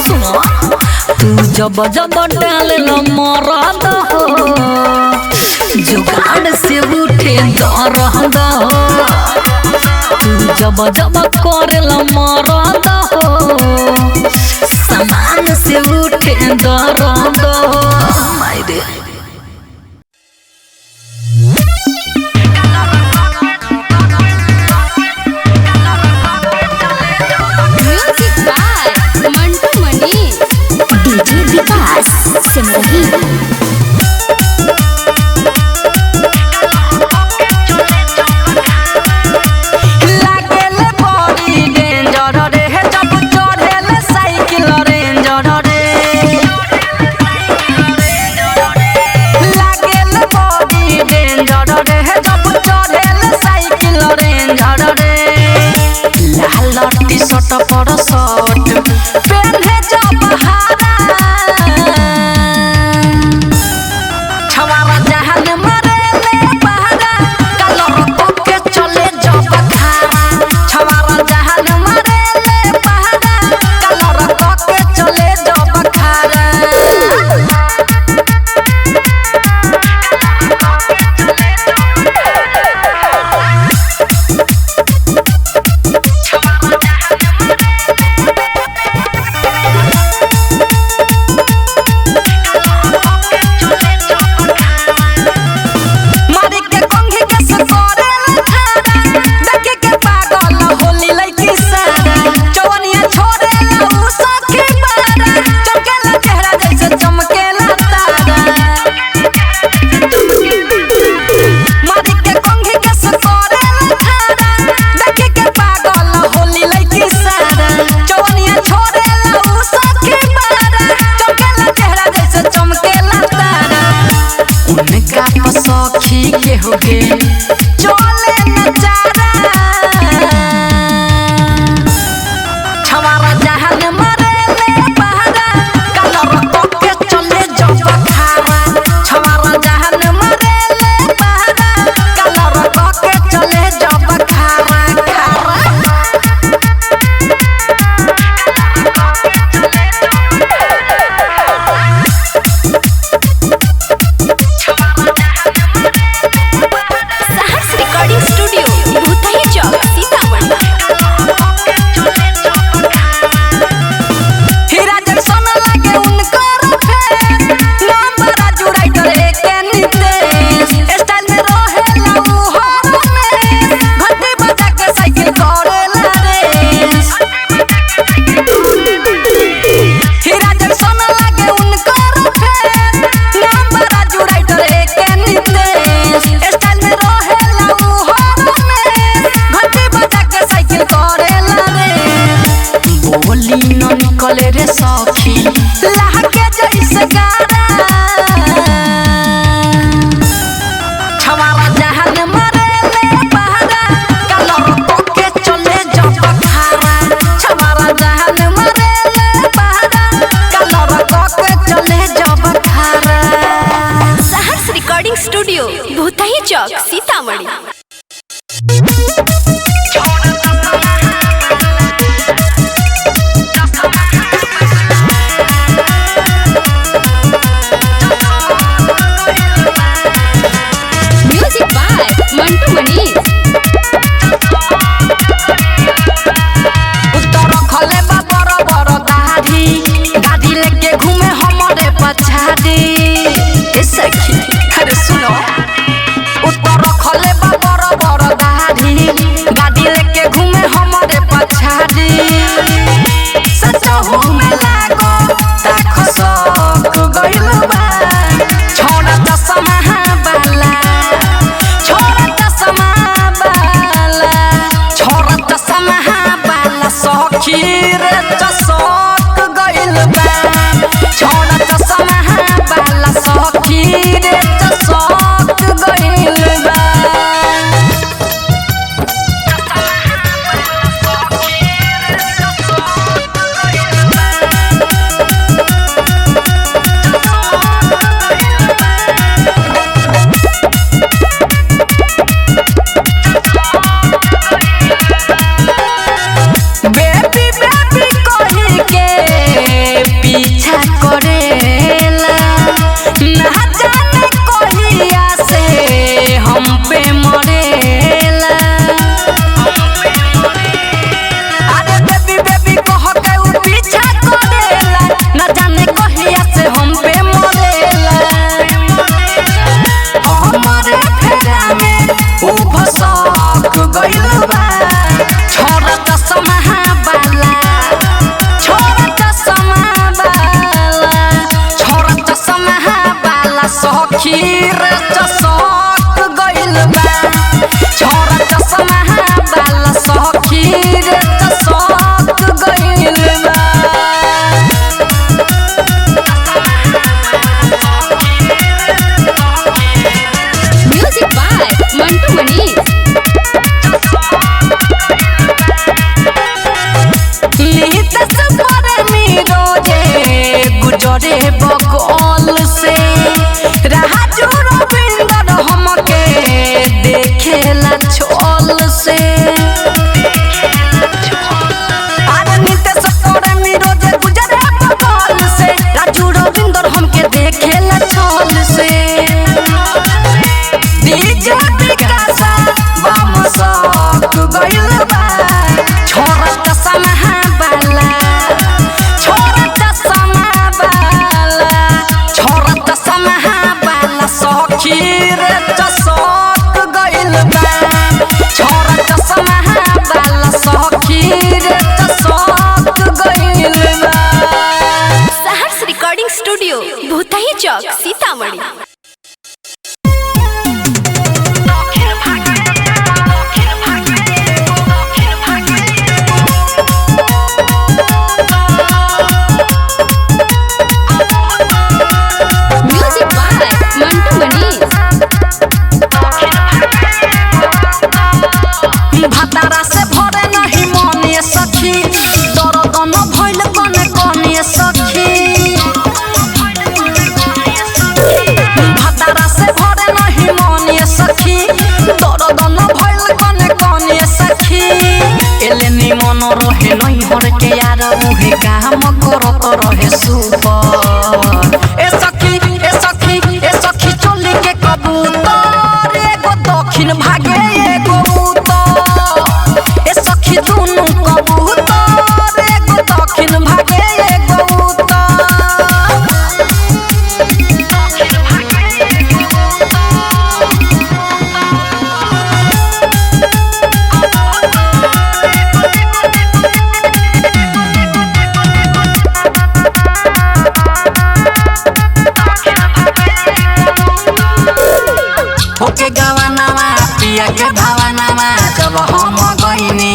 सुनो तू जब जब डालेलो मरद हो जुगाड़ से उठे दरद हो तू जब जब करेलो मरद हो सामान से उठे दरद हो मायरे music by Mantu Mani DJ Vikas Simrahi लागेले बड़ी डेंजर रे जब चढ़ेले साइकिल रेंजर रे लागेले बड़ी डेंजर रे जब चढ़ेले साइकिल रेंजर रे लाल टी शर्ट पर शर्ट पहने जब हारा छवारा जहान मरेले पहाड़ा कलर के चले जब खारा छवारा जहान मरेले पहाड़ा कलर के चले जब खारा मारी के कंघी के सकोरेला खारा देखे के पागल होली लइकी सारा चवनिया छोड़ेला उ सखी बारा चमकेला चेहरा जैसे चमकेला तारा मारी के कंघी के सकोरेला खारा देखे के पागल होली लइकी सारा चवनिया छोड़ेला उ सखी बारा चमकेला चेहरा जैसे चमकेला तारा उनका पसखी के होगे चले नजारा छवारा जहान मरेले पहाड़ा कलर के चले जब खारा छवारा जहान मरेले पहाड़ा कलर के चले जब खारा खारा सहर्ष रिकॉर्डिंग स्टूडियो भूतही चौक सीतामढ़ी हीरा जैसन लागे उनकर फेस नाम बड़ा जुड़ाइटर एके नितेश स्टाइल में रहेला उ हर में घंटी बजा के साइकिल करेला रेस हीरा जैसन लागे उनकर फेस नाम बड़ा जुड़ाइटर एके नितेश स्टाइल में रहेला उ हर में घंटी बजा के साइकिल करेला रेस बोली न निकले रे सखी लागे जैसे गारा छवारा जहान मरेले पहाड़ा कलर के चले जब खारा छवारा जहान मरेले पहाड़ा कलर के चले जब खारा Saharsh recording studio Bhutahi Chowk Sitamarhi music by Mantu Mani उत्तर खले बा बड़ बड़ दाढ़ी गाड़ी लेके घूमे हमरे पछाड़ी ए सखी अरे सुनो उत्तर खले बा बड़ बड़ दाढ़ी गाड़ी लेके डीजे विकासा बम सक गइल बा छोरा चश्मा वाला छोरा चश्मा वाला छोरा चश्मा वाला सखी रे चसक गइल बा छोरा चश्मा वाला सखी रे चसक गइल बा। Saharsh recording studio Bhutahi Chowk Sitamarhi. Music by Mantu Manish. भतारा से भरे नहीं मने सखी दर्द न भइल कने कने सखी भतारा से भरे नहीं मने सखी दर्द न भइल कने कने सखी एले नि मन रहे नहीं हर के यार उहे काम करत रहे सुपर ए सखी ए सखी ए सखी चली के कबूतर एगो दक्षिण भागे एगो उत्तर ए सखी दुनु कबूतर एगो दक्षिण भागे एगो उत्तर। ओके गवनावा पिया के भावनावा जब हम गइनी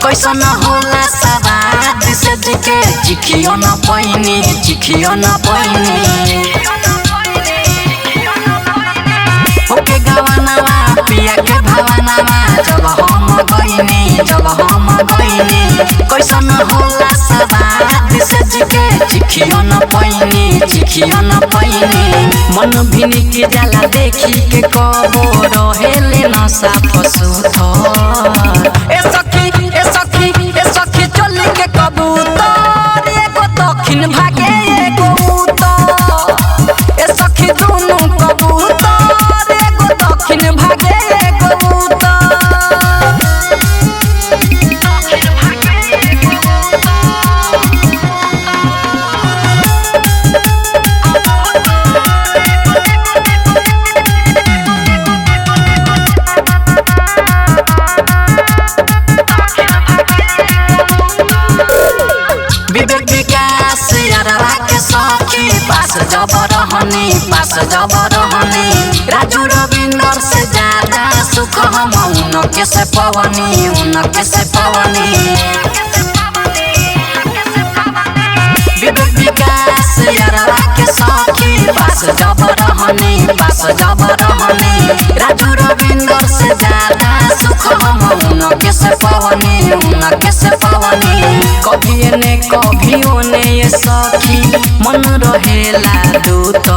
कैसन होला सवाद से जिके चिखियो न पैनी ओके गवनावा पिया के भावनावा जब हम गइनी कैसन होला सवाद से जिके चिखियो न पैनी मन भिनी के जाला देखी के कबो रहेले न साफ सुथर ए सखी चली के कबूतर एगो दक्षिण भागे एगो उत्तर ए सखी दुनु कबूतर एगो दक्षिण भागे एगो उत्तर। विवेक विकास यारवा के सखी पास जब रहनी राजू रविंदर से ज्यादा सुख हम उनके से पवनी विवेक विकास यारवा के सखी पास जब रहनी राजू रविंदर से ज्यादा सुख हम उनके से पवनी कभी एने कभी ओने ये सखी मन रहेला दूत